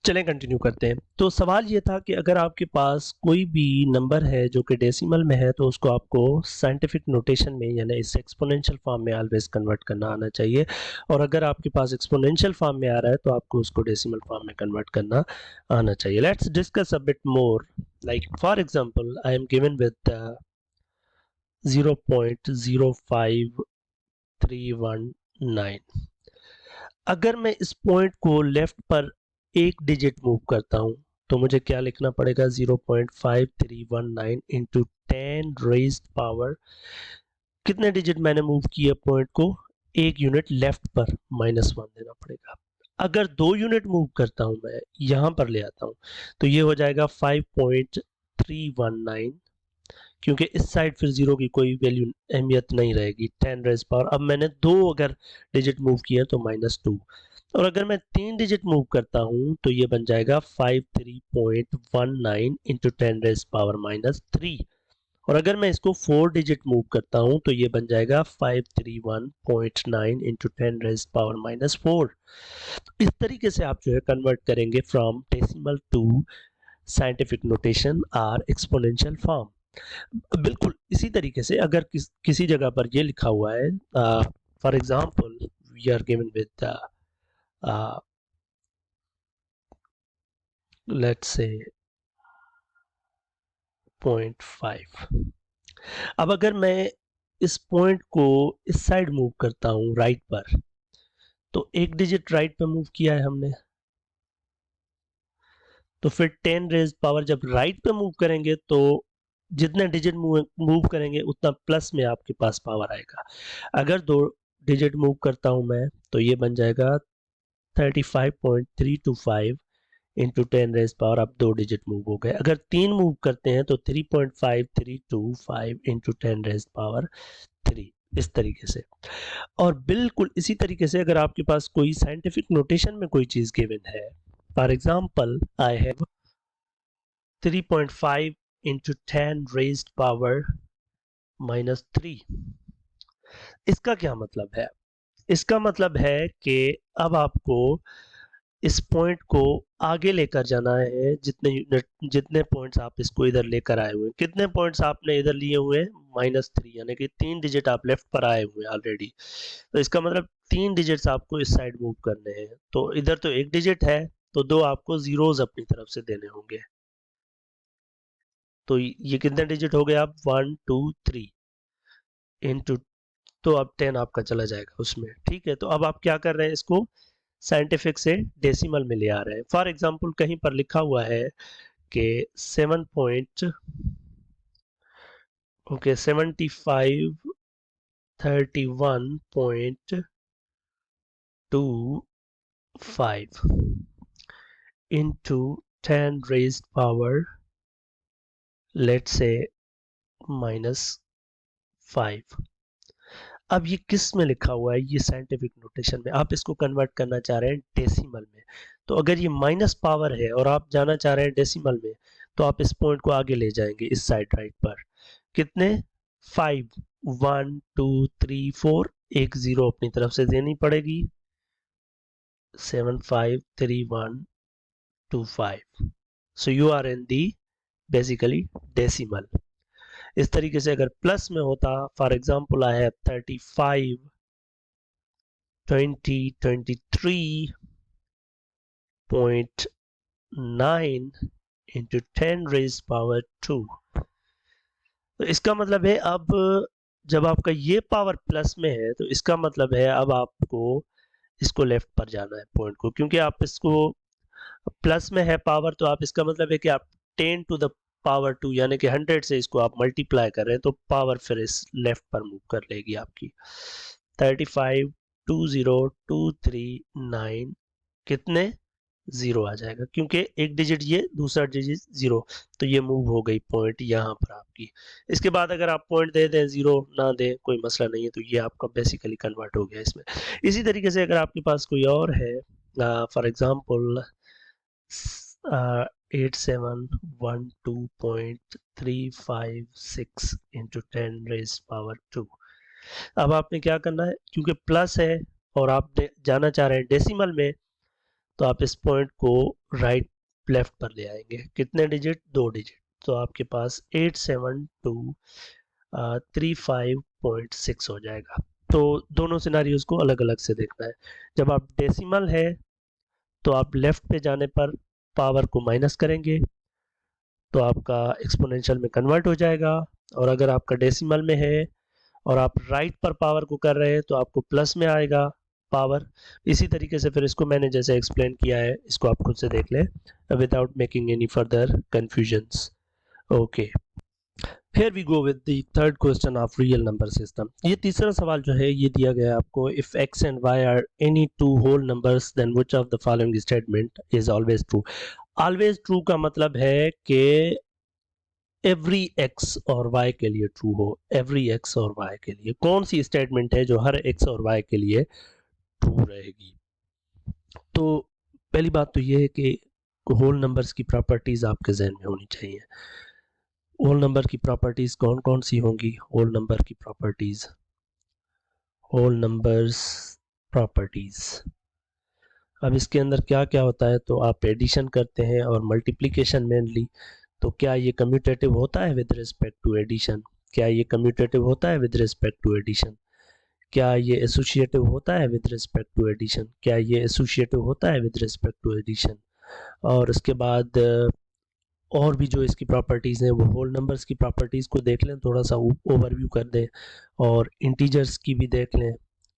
चलें कंटिन्यू करते हैं। तो सवाल ये था कि अगर आपके पास कोई भी नंबर है जो कि डेसिमल में है तो उसको आपको साइंटिफिक नोटेशन में यानी इस एक्सपोनेंशियल फॉर्म में ऑलवेज कन्वर्ट करना आना चाहिए, और अगर आपके पास एक्सपोनेंशियल फॉर्म में आ रहा है तो आपको उसको डेसिमल फॉर्म में कन्वर्ट करना आना चाहिए। Let's discuss a bit more, like for example I am given with 0.05319। अगर मैं इस पॉइंट को लेफ्ट पर एक डिजिट मूव करता हूं तो मुझे क्या लिखना पड़ेगा? 0.5319 इंटू 10 रेज्ड पावर, कितने डिजिट मैंने मूव किया पॉइंट को? एक यूनिट लेफ्ट पर, -1 देना पड़ेगा। अगर 2 यूनिट मूव करता हूं, मैं यहां पर ले आता हूं तो ये हो जाएगा 5.319, क्योंकि इस साइड फिर जीरो की कोई वैल्यू अहमियत नहीं रहेगी। 10 रेज पावर, अब मैंने दो अगर डिजिट मूव किए तो -2, और अगर मैं 3 डिजिट मूव करता हूं तो ये बन जाएगा 53.19 इंटू 10 रेज पावर -3, और अगर मैं इसको 4 डिजिट मूव करता हूं तो ये बन जाएगा 531.9 इंटू 10 रेज पावर -4। इस तरीके से आप जो है कन्वर्ट करेंगे from decimal to scientific notation और एक्सपोनेंशियल फॉर्म। बिल्कुल इसी तरीके से अगर किसी जगह पर ये लिखा हुआ है, for example we are given with let's say 0.5। अब अगर मैं इस पॉइंट को इस साइड मूव करता हूं राइट पर, तो एक डिजिट राइट पे मूव किया है हमने, तो फिर 10 रेज पावर जब राइट पे मूव करेंगे तो जितने डिजिट मूव करेंगे उतना प्लस में आपके पास पावर आएगा। अगर 2 डिजिट मूव करता हूं मैं तो ये बन जाएगा 35.325 इंटू 10 रेज पावर, अब 2 डिजिट मूव हो गए। अगर 3 मूव करते हैं तो 3.5325 इंटू 10 रेज पावर 3, इस तरीके से। और बिल्कुल इसी तरीके से अगर आपके पास कोई साइंटिफिक नोटेशन में कोई चीज गिवन है, for example I have 3.5 into 10 raised power -3। इसका क्या मतलब है? इसका मतलब है कि अब आपको इस पॉइंट को आगे लेकर जाना है। जितने पॉइंट्स आप इसको इधर लेकर आए हुए हैं, कितने पॉइंट्स आपने इधर लिए हुए हैं? -3, यानी कि 3 डिजिट आप लेफ्ट पर आए हुए हैं ऑलरेडी। तो इसका मतलब 3 डिजिट्स आपको इस साइड मूव करने हैं। तो इधर तो एक डिजिट है, तो दो आपको जीरोज अपनी तरफ से देने होंगे। तो ये कितने डिजिट हो गए? आप 1 2 3 इंटू, तो अब 10 आपका चला जाएगा उसमें। ठीक है, तो अब आप क्या कर रहे हैं? इसको साइंटिफिक से डेसिमल में ले आ रहे हैं। फॉर एग्जाम्पल कहीं पर लिखा हुआ है कि 7 point, okay, 7531.25 into 10 raised power let's say -5। अब ये किस में लिखा हुआ है? ये साइंटिफिक नोटेशन में। आप इसको कन्वर्ट करना चाह रहे हैं डेसिमल में। तो अगर ये माइनस पावर है और आप जाना चाह रहे हैं डेसिमल में, तो आप इस पॉइंट को आगे ले जाएंगे इस साइड राइट पर। कितने? 5, 1 2 3 4, एक जीरो अपनी तरफ से देनी पड़ेगी। 753125। So you are in the basically decimal. इस तरीके से अगर प्लस में होता, for example I have 35 2023.9 into 10 raise power 2। तो इसका मतलब है अब जब आपका ये पावर प्लस में है तो इसका मतलब है अब आपको इसको लेफ्ट पर जाना है पॉइंट को, क्योंकि आप इसको प्लस में है पावर, तो आप इसका मतलब है कि आप 10 टू द पावर 2 यानी कि 100 से इसको आप मल्टीप्लाई कर रहे हैं, तो पावर फिर इस लेफ्ट पर मूव कर लेगी आपकी। 35 20239 कितने? जीरो आ जाएगा, क्योंकि एक डिजिट ये, दूसरा डिजिट जीरो, तो ये मूव हो गई पॉइंट यहाँ पर आपकी। इसके बाद अगर आप पॉइंट दे दें, जीरो ना दें, कोई मसला नहीं है, तो ये आपका बेसिकली कन्वर्ट हो गया इसमें। इसी तरीके से अगर आपके पास कोई और है, for example 8712.356 into 10 raise power 2। अब आपने क्या करना है, क्योंकि प्लस है और आप जाना चाह रहे हैं डेसिमल में, तो आप इस पॉइंट को राइट लेफ्ट पर ले आएंगे। कितने डिजिट? 2 डिजिट। तो आपके पास 87235.6 हो जाएगा। तो दोनों सिनारियोज को अलग अलग से देखना है। जब आप डेसिमल है तो आप लेफ्ट पे जाने पर पावर को माइनस करेंगे तो आपका एक्सपोनेंशियल में कन्वर्ट हो जाएगा, और अगर आपका डेसिमल में है और आप राइट पर पावर को कर रहे हैं तो आपको प्लस में आएगा पावर। इसी तरीके से फिर इसको मैंने जैसे एक्सप्लेन किया है, इसको आप खुद से देख लें without making any further confusions. Okay, here we go with the third question of real number system. ये तीसरा सवाल जो है ये दिया गया है आपको, if x and y are any two whole numbers then which of the following statement is always true. Always true का मतलब है कि एवरी x और y के लिए ट्रू हो। एवरी x और y के लिए कौन सी स्टेटमेंट है जो हर x और y के लिए ट्रू रहेगी? तो पहली बात तो ये है कि होल नंबर्स की प्रॉपर्टीज आपके जहन में होनी चाहिए। होल नंबर की प्रॉपर्टीज कौन कौन सी होंगी? होल नंबर की प्रॉपर्टीज, होल नंबर्स प्रॉपर्टीज, अब इसके अंदर क्या क्या होता है? तो आप एडिशन करते हैं और मल्टीप्लिकेशन मेनली, तो क्या ये कम्यूटेटिव होता है विद रिस्पेक्ट टू एडिशन? क्या ये कम्यूटेटिव होता है विद रिस्पेक्ट टू एडिशन? क्या ये एसोसिएटिव होता है विद रिस्पेक्ट टू एडिशन? क्या ये एसोसिएटिव होता है विद रिस्पेक्ट टू एडिशन? और उसके बाद और भी जो इसकी प्रॉपर्टीज़ हैं वो होल नंबर्स की प्रॉपर्टीज़ को देख लें, थोड़ा सा ओवरव्यू कर दें, और इंटीजर्स की भी देख लें।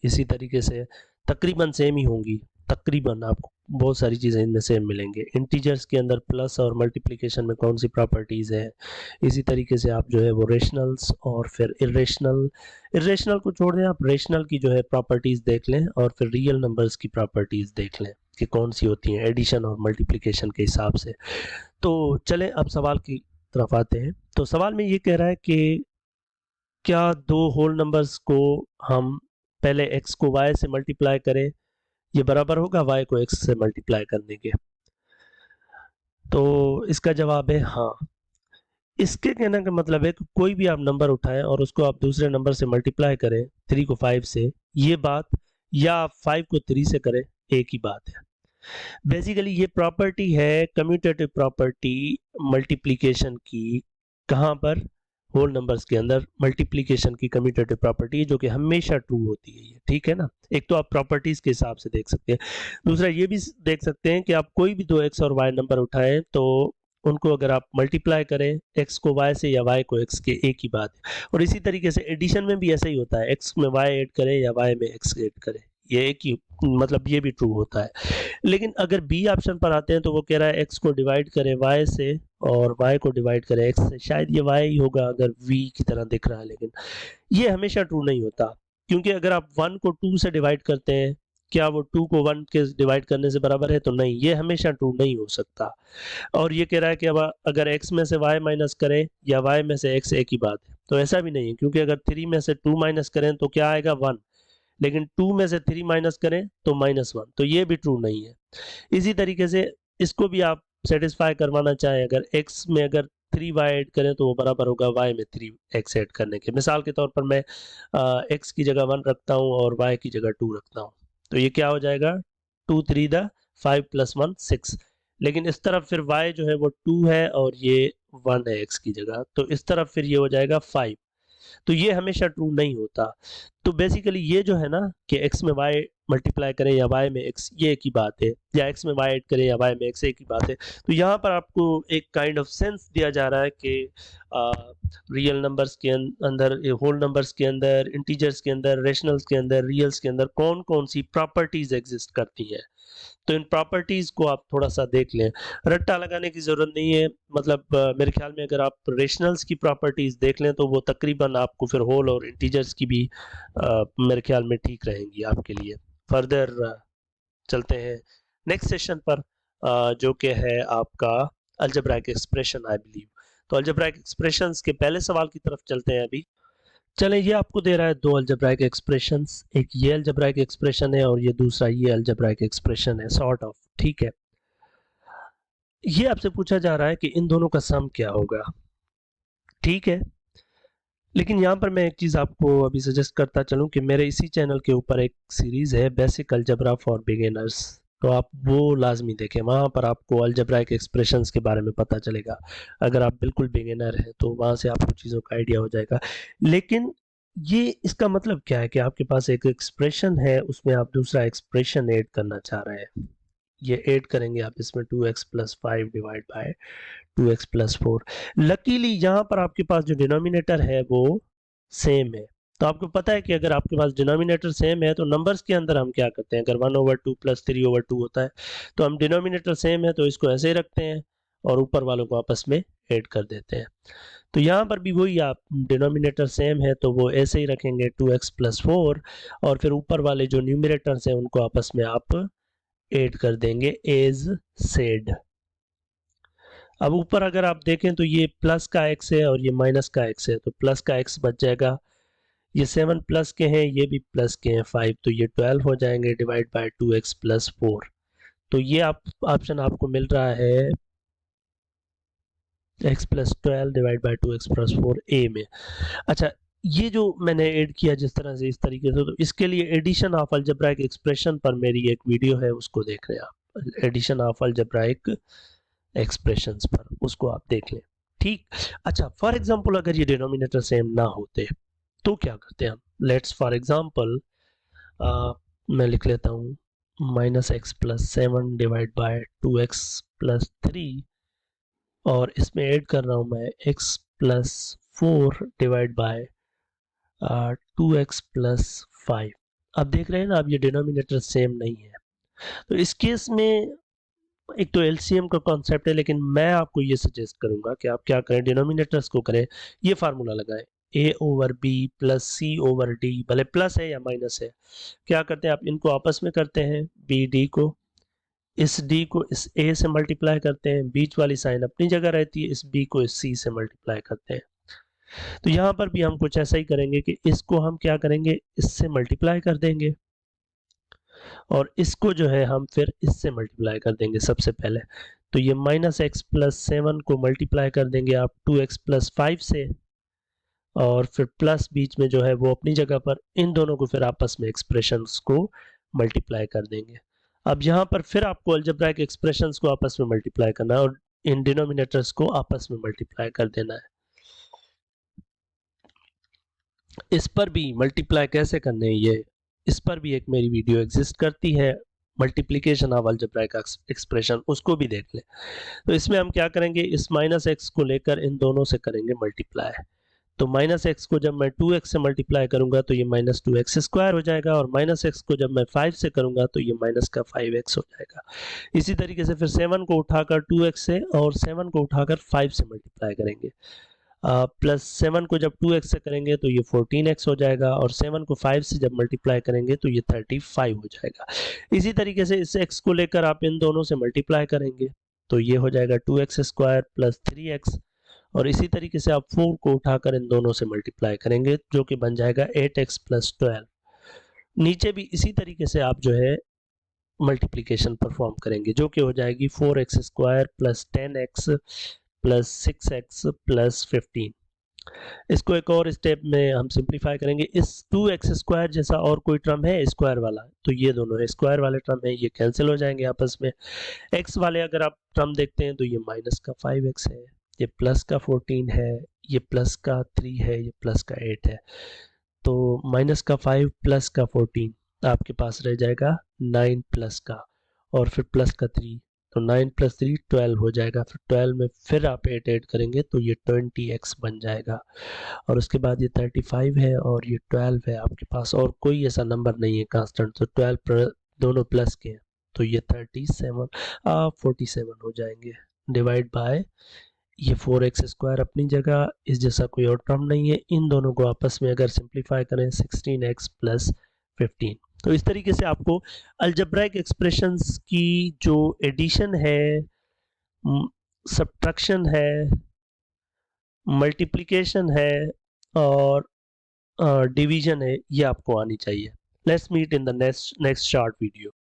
इसी तरीके से तकरीबन सेम ही होंगी, तकरीबन आपको बहुत सारी चीज़ें इनमें सेम मिलेंगे। इंटीजर्स के अंदर प्लस और मल्टीप्लिकेशन में कौन सी प्रॉपर्टीज़ है, इसी तरीके से आप जो है वो रेशनल्स और फिर इरेशनल, इरेशनल को छोड़ दें, आप रेशनल की जो है प्रॉपर्टीज़ देख लें, और फिर रियल नंबर्स की प्रॉपर्टीज़ देख लें कि कौन सी होती हैं एडिशन और मल्टीप्लिकेशन के हिसाब से। तो चलें अब सवाल की तरफ आते हैं। तो सवाल में ये कह रहा है कि क्या दो होल नंबर्स को हम पहले x को y से मल्टीप्लाई करें, ये बराबर होगा y को x से मल्टीप्लाई करने के? तो इसका जवाब है हाँ। इसके कहने का मतलब है कि कोई भी आप नंबर उठाएं और उसको आप दूसरे नंबर से मल्टीप्लाई करें, 3 को 5 से, ये बात, या आप 5 को 3 से करें, एक ही बात है। बेसिकली ये प्रॉपर्टी है कम्यूटेटिव प्रॉपर्टी मल्टीप्लिकेशन की। कहाँ पर? होल नंबर्स के अंदर मल्टीप्लिकेशन की कम्यूटेटिव प्रॉपर्टी, जो कि हमेशा ट्रू होती है ये, ठीक है ना। एक तो आप प्रॉपर्टीज के हिसाब से देख सकते हैं, दूसरा ये भी देख सकते हैं कि आप कोई भी दो एक्स और वाई नंबर उठाएं तो उनको अगर आप मल्टीप्लाई करें एक्स को वाई से या वाई को एक्स के, एक ही बात है। और इसी तरीके से एडिशन में भी ऐसा ही होता है, एक्स में वाई ऐड करें या वाई में एक्स ऐड करें, ये एक ही मतलब ये भी ट्रू होता है। लेकिन अगर बी ऑप्शन पर आते हैं तो वो कह रहा है एक्स को डिवाइड करें वाई से और वाई को डिवाइड करें एक्स से। शायद ये वाई ही होगा अगर वी की तरह दिख रहा है, लेकिन ये हमेशा ट्रू नहीं होता, क्योंकि अगर आप 1 को 2 से डिवाइड करते हैं, क्या वो 2 को 1 के डिवाइड करने से बराबर है? तो नहीं, ये हमेशा ट्रू नहीं हो सकता। और ये कह रहा है कि अब अगर x में से y माइनस करें या y में से x, एक ही बात है। तो ऐसा भी नहीं है, क्योंकि अगर 3 में से 2 माइनस करें तो क्या आएगा? 1, लेकिन 2 में से 3 माइनस करें तो -1, तो ये भी ट्रू नहीं है। इसी तरीके से इसको भी आप सेटिस्फाई करवाना चाहें, अगर x में अगर 3y ऐड करें तो वो बराबर होगा y में 3x ऐड करने के। मिसाल के तौर पर मैं x की जगह 1 रखता हूँ और y की जगह 2 रखता हूँ, तो ये क्या हो जाएगा? 2 3 द 5 + 1 6। लेकिन इस तरफ फिर y जो है वो 2 है और ये 1 है x की जगह, तो इस तरफ फिर ये हो जाएगा 5। तो ये हमेशा ट्रू नहीं होता। तो बेसिकली ये जो है ना कि x में y मल्टीप्लाई करें या y में x, ये एक ही बात है, या x में y ऐड करें या y में x, एक ही बात है। तो यहाँ पर आपको एक काइंड ऑफ सेंस दिया जा रहा है कि रियल नंबर्स के अंदर, होल नंबर्स के अंदर, इंटीजर्स के अंदर, रेशनल्स के अंदर, रियल्स के अंदर कौन कौन सी प्रॉपर्टीज एग्जिस्ट करती हैं। तो इन प्रॉपर्टीज को आप थोड़ा सा देख लें, रट्टा लगाने की जरूरत नहीं है। मतलब मेरे ख्याल में अगर आप रेशनल्स की प्रॉपर्टीज देख लें तो वो तकरीबन आपको फिर होल और इंटीजर्स की भी मेरे ख्याल में ठीक रहेंगी आपके लिए। फर्दर चलते हैं नेक्स्ट सेशन पर, जो कि है आपका अलजेब्राइक एक्सप्रेशन आई बिलीव। तो अलजेब्राइक एक्सप्रेशंस के पहले सवाल की तरफ चलते हैं अभी। चलें, ये आपको दे रहा है दो अलजेब्राइक एक्सप्रेशंस, एक ये अलजेब्राइक एक्सप्रेशन है और ये दूसरा ये अलजेब्राइक एक्सप्रेशन है, सॉर्ट ऑफ, ठीक है। ये आपसे पूछा जा रहा है कि इन दोनों का सम क्या होगा, ठीक है। लेकिन यहाँ पर मैं एक चीज़ आपको अभी सजेस्ट करता चलूँ कि मेरे इसी चैनल के ऊपर एक सीरीज़ है बेसिक अलजेब्रा फॉर बिगिनर्स, तो आप वो लाजमी देखें, वहाँ पर आपको अलजेब्राइक एक्सप्रेशंस के बारे में पता चलेगा। अगर आप बिल्कुल बिगिनर हैं तो वहाँ से आपको चीज़ों का आइडिया हो जाएगा। लेकिन ये इसका मतलब क्या है कि आपके पास एक एक्सप्रेशन है, उसमें आप दूसरा एक्सप्रेशन ऐड करना चाह रहे हैं। ये ऐड करेंगे आप इसमें 2x plus 5 divide by 2x plus 4। Luckily यहाँ पर आपके पास जो डिनोमिनेटर है वो सेम है। तो आपको पता है कि अगर आपके पास डिनोमिनेटर सेम है तो नंबर्स के अंदर हम क्या करते हैं, अगर 1/2 प्लस 3/2 होता है तो हम डिनोमिनेटर सेम है तो इसको ऐसे ही रखते हैं और ऊपर वालों को आपस में ऐड कर देते हैं। तो यहाँ पर भी वही, आप डिनोमिनेटर सेम है तो वो ऐसे ही रखेंगे 2x प्लस 4 और फिर ऊपर वाले जो न्यूमिनेटर्स हैं उनको आपस में आप ऐड कर देंगे एज सेड। अब ऊपर अगर आप देखें तो ये प्लस का x है और ये माइनस का x है, तो प्लस का x बच जाएगा। ये 7 प्लस के हैं, ये भी प्लस के हैं 5, तो ये 12 हो जाएंगे डिवाइड बाय 2x प्लस 4। तो ये आप ऑप्शन आपको मिल रहा है x plus 12 divide by 2x plus 4 ए में। अच्छा, ये जो मैंने ऐड किया जिस तरह से, इस तरीके से, तो इसके लिए एडिशन ऑफ अलजेब्राइक एक्सप्रेशन पर मेरी एक वीडियो है, उसको देख रहे हैं आप, एडिशन ऑफ अलजेब्राइक एक्सप्रेशंस पर, उसको आप देख लें। ठीक। अच्छा, फॉर एग्जांपल अगर ये डिनोमिनेटर सेम ना होते तो क्या करते हैं हम। लेट्स फॉर एग्जांपल मैं लिख लेता हूँ -x plus 7 divide by 2x plus 3 और इसमें ऐड कर रहा हूँ मैं x plus 4 divide by 2x plus 5। अब देख रहे हैं ना, अब ये डिनोमिनेटर सेम नहीं है। तो इस केस में एक तो एलसीएम का कॉन्सेप्ट है, लेकिन मैं आपको ये सजेस्ट करूंगा कि आप क्या करें, डिनोमिनेटर्स को करें, ये फार्मूला लगाएं a over b plus c over d, भले प्लस है या माइनस है। क्या करते हैं आप, इनको आपस में करते हैं, b d को, इस d को इस a से मल्टीप्लाई करते हैं, बीच वाली साइन अपनी जगह रहती है, इस b को इस c से मल्टीप्लाई करते हैं। तो यहाँ पर भी हम कुछ ऐसा ही करेंगे कि इसको हम क्या करेंगे, इससे मल्टीप्लाई कर देंगे और इसको जो है हम फिर इससे मल्टीप्लाई कर देंगे सबसे पहले। तो ये -x प्लस 7 को मल्टीप्लाई कर देंगे आप 2x प्लस 5 से, और फिर प्लस बीच में जो है वो अपनी जगह पर, इन दोनों को फिर आपस में एक्सप्रेशंस को मल्टीप्लाई कर देंगे। अब यहाँ पर फिर आपको अलजेब्राइक एक्सप्रेशंस को आपस में मल्टीप्लाई करना है और इन डिनोमिनेटर्स को आपस में मल्टीप्लाई कर देना है। इस पर भी मल्टीप्लाई कैसे करने हैं, ये इस पर भी एक मेरी वीडियो एग्जिस्ट करती है, मल्टीप्लिकेशन ऑफ अलजेब्राइक एक्सप्रेशन, उसको भी देख लें। तो इसमें हम क्या करेंगे, इस -x को लेकर इन दोनों से करेंगे मल्टीप्लाई। तो -x को जब मैं 2x से मल्टीप्लाई करूंगा तो ये -2x स्क्वायर हो जाएगा, और -x को जब मैं 5 से करूंगा तो ये माइनस का 5x हो जाएगा। इसी तरीके से फिर 7 को उठाकर 2x से और 7 को उठाकर 5 से मल्टीप्लाई करेंगे। प्लस 7 को जब 2x से करेंगे तो ये 14x हो जाएगा, और 7 को 5 से जब मल्टीप्लाई करेंगे तो ये 35 हो जाएगा। इसी तरीके से इस x को लेकर आप इन दोनों से मल्टीप्लाई करेंगे तो ये हो जाएगा 2x स्क्वायर प्लस 3x, और इसी तरीके से आप 4 को उठाकर इन दोनों से मल्टीप्लाई करेंगे जो कि बन जाएगा 8x प्लस 12। नीचे भी इसी तरीके से आप जो है मल्टीप्लिकेशन परफॉर्म करेंगे जो कि हो जाएगी 4x square plus 10x plus 6x plus 15। इसको एक और स्टेप में हम सिंप्लीफाई करेंगे। इस 2x स्क्वायर जैसा और कोई टर्म है स्क्वायर वाला, तो ये दोनों है स्क्वायर वाले टर्म है, ये कैंसिल हो जाएंगे आपस में। x वाले अगर आप टर्म देखते हैं तो ये माइनस का 5x है, ये प्लस का 14 है, ये प्लस का 3 है, ये प्लस का 8 है। तो माइनस का 5 प्लस का 14 आपके पास रह जाएगा 9 प्लस का, और फिर प्लस का 3, तो 9 प्लस 3 12 हो जाएगा। फिर 12 में फिर आप 8 ऐड करेंगे तो ये 20x बन जाएगा, और उसके बाद ये 35 है और ये 12 है आपके पास, और कोई ऐसा नंबर नहीं है कांस्टेंट, तो 12 दोनों प्लस के हैं तो ये 47 हो जाएंगे डिवाइड बाय ये 4x स्क्वायर अपनी जगह, इस जैसा कोई और टर्म नहीं है, इन दोनों को आपस में अगर सिंप्लीफाई करें 16x प्लस 15। तो इस तरीके से आपको अलजेब्राइक एक्सप्रेशंस की जो एडिशन है, सब्ट्रैक्शन है, मल्टीप्लिकेशन है और डिवीजन है, ये आपको आनी चाहिए। Let's meet in the next short video.